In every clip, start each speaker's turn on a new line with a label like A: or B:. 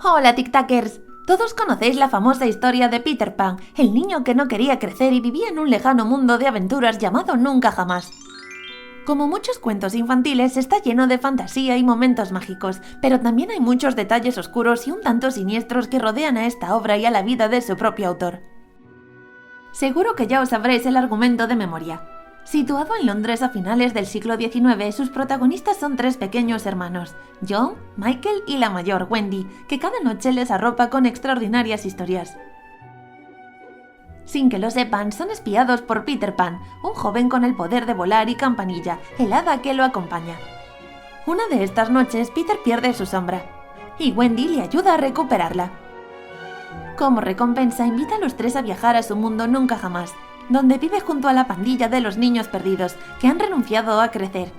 A: Hola, TikTokers. Todos conocéis la famosa historia de Peter Pan, el niño que no quería crecer y vivía en un lejano mundo de aventuras llamado Nunca Jamás. Como muchos cuentos infantiles, está lleno de fantasía y momentos mágicos, pero también hay muchos detalles oscuros y un tanto siniestros que rodean a esta obra y a la vida de su propio autor. Seguro que ya os sabréis el argumento de memoria. Situado en Londres a finales del siglo XIX, sus protagonistas son tres pequeños hermanos, John, Michael y la mayor, Wendy, que cada noche les arropa con extraordinarias historias. Sin que lo sepan, son espiados por Peter Pan, un joven con el poder de volar y Campanilla, el hada que lo acompaña. Una de estas noches, Peter pierde su sombra, y Wendy le ayuda a recuperarla. Como recompensa, invita a los tres a viajar a su mundo Nunca Jamás, donde vive junto a la pandilla de los niños perdidos, que han renunciado a crecer.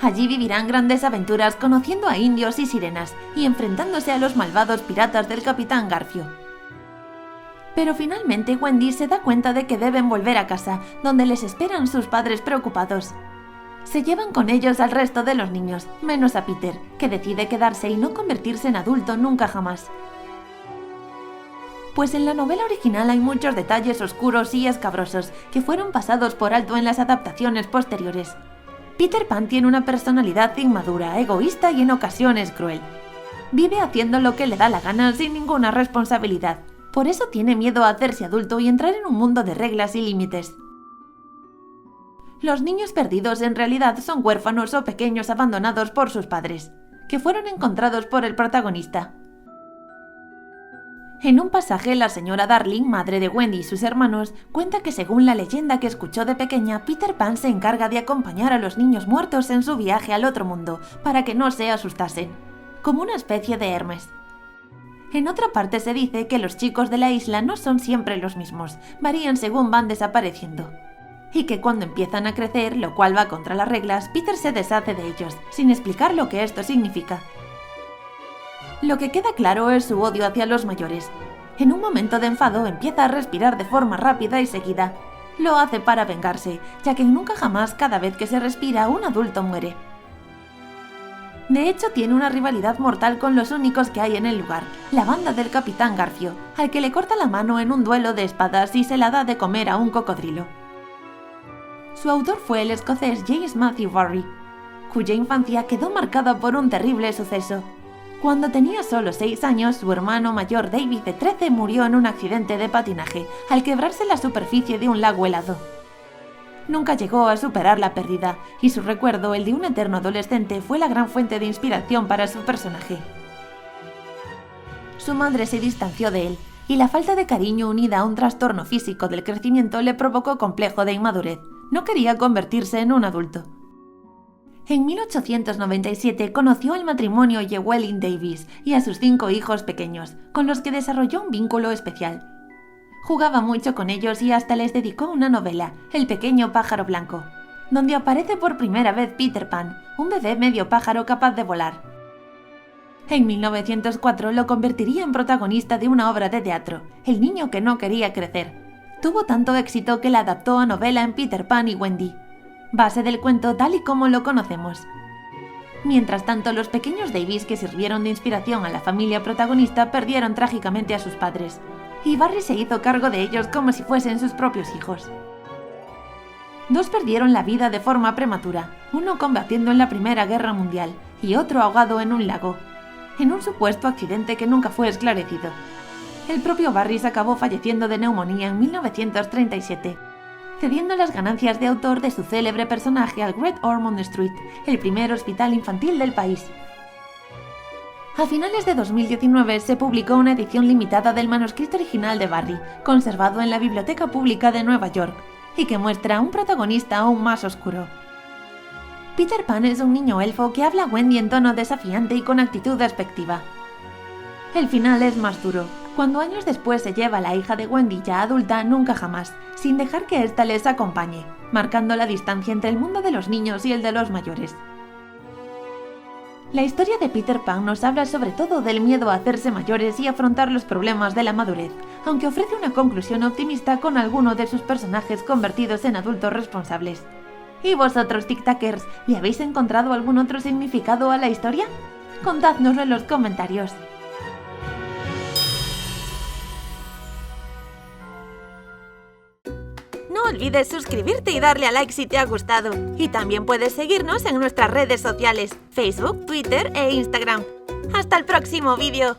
A: Allí vivirán grandes aventuras conociendo a indios y sirenas, y enfrentándose a los malvados piratas del Capitán Garfio. Pero finalmente Wendy se da cuenta de que deben volver a casa, donde les esperan sus padres preocupados. Se llevan con ellos al resto de los niños, menos a Peter, que decide quedarse y no convertirse en adulto nunca jamás. Pues en la novela original hay muchos detalles oscuros y escabrosos que fueron pasados por alto en las adaptaciones posteriores. Peter Pan tiene una personalidad inmadura, egoísta y en ocasiones cruel. Vive haciendo lo que le da la gana sin ninguna responsabilidad. Por eso tiene miedo a hacerse adulto y entrar en un mundo de reglas y límites. Los niños perdidos en realidad son huérfanos o pequeños abandonados por sus padres, que fueron encontrados por el protagonista. En un pasaje, la señora Darling, madre de Wendy y sus hermanos, cuenta que según la leyenda que escuchó de pequeña, Peter Pan se encarga de acompañar a los niños muertos en su viaje al otro mundo, para que no se asustasen, como una especie de Hermes. En otra parte se dice que los chicos de la isla no son siempre los mismos, varían según van desapareciendo. Y que cuando empiezan a crecer, lo cual va contra las reglas, Peter se deshace de ellos, sin explicar lo que esto significa. Lo que queda claro es su odio hacia los mayores. En un momento de enfado empieza a respirar de forma rápida y seguida. Lo hace para vengarse, ya que nunca jamás cada vez que se respira un adulto muere. De hecho, tiene una rivalidad mortal con los únicos que hay en el lugar, la banda del Capitán Garfio, al que le corta la mano en un duelo de espadas y se la da de comer a un cocodrilo. Su autor fue el escocés James Matthew Barrie, cuya infancia quedó marcada por un terrible suceso. Cuando tenía solo 6 años, su hermano mayor David de 13 murió en un accidente de patinaje al quebrarse la superficie de un lago helado. Nunca llegó a superar la pérdida, y su recuerdo, el de un eterno adolescente, fue la gran fuente de inspiración para su personaje. Su madre se distanció de él, y la falta de cariño unida a un trastorno físico del crecimiento le provocó complejo de inmadurez. No quería convertirse en un adulto. En 1897 conoció al matrimonio Llewellyn Davis y a sus 5 hijos pequeños, con los que desarrolló un vínculo especial. Jugaba mucho con ellos y hasta les dedicó una novela, El pequeño pájaro blanco, donde aparece por primera vez Peter Pan, un bebé medio pájaro capaz de volar. En 1904 lo convertiría en protagonista de una obra de teatro, El niño que no quería crecer. Tuvo tanto éxito que la adaptó a novela en Peter Pan y Wendy, base del cuento tal y como lo conocemos. Mientras tanto, los pequeños Davis que sirvieron de inspiración a la familia protagonista perdieron trágicamente a sus padres, y Barrie se hizo cargo de ellos como si fuesen sus propios hijos. 2 perdieron la vida de forma prematura, uno combatiendo en la Primera Guerra Mundial y otro ahogado en un lago, en un supuesto accidente que nunca fue esclarecido. El propio Barrie acabó falleciendo de neumonía en 1937, cediendo las ganancias de autor de su célebre personaje al Great Ormond Street, el primer hospital infantil del país. A finales de 2019 se publicó una edición limitada del manuscrito original de Barrie, conservado en la Biblioteca Pública de Nueva York, y que muestra a un protagonista aún más oscuro. Peter Pan es un niño elfo que habla a Wendy en tono desafiante y con actitud despectiva. El final es más duro, cuando años después se lleva a la hija de Wendy ya adulta Nunca Jamás, sin dejar que ésta les acompañe, marcando la distancia entre el mundo de los niños y el de los mayores. La historia de Peter Pan nos habla sobre todo del miedo a hacerse mayores y afrontar los problemas de la madurez, aunque ofrece una conclusión optimista con alguno de sus personajes convertidos en adultos responsables. ¿Y vosotros, TikTokers, le habéis encontrado algún otro significado a la historia? Contádnoslo en los comentarios. olvides suscribirte y darle a like si te ha gustado. Y también puedes seguirnos en nuestras redes sociales, Facebook, Twitter e Instagram. ¡Hasta el próximo vídeo!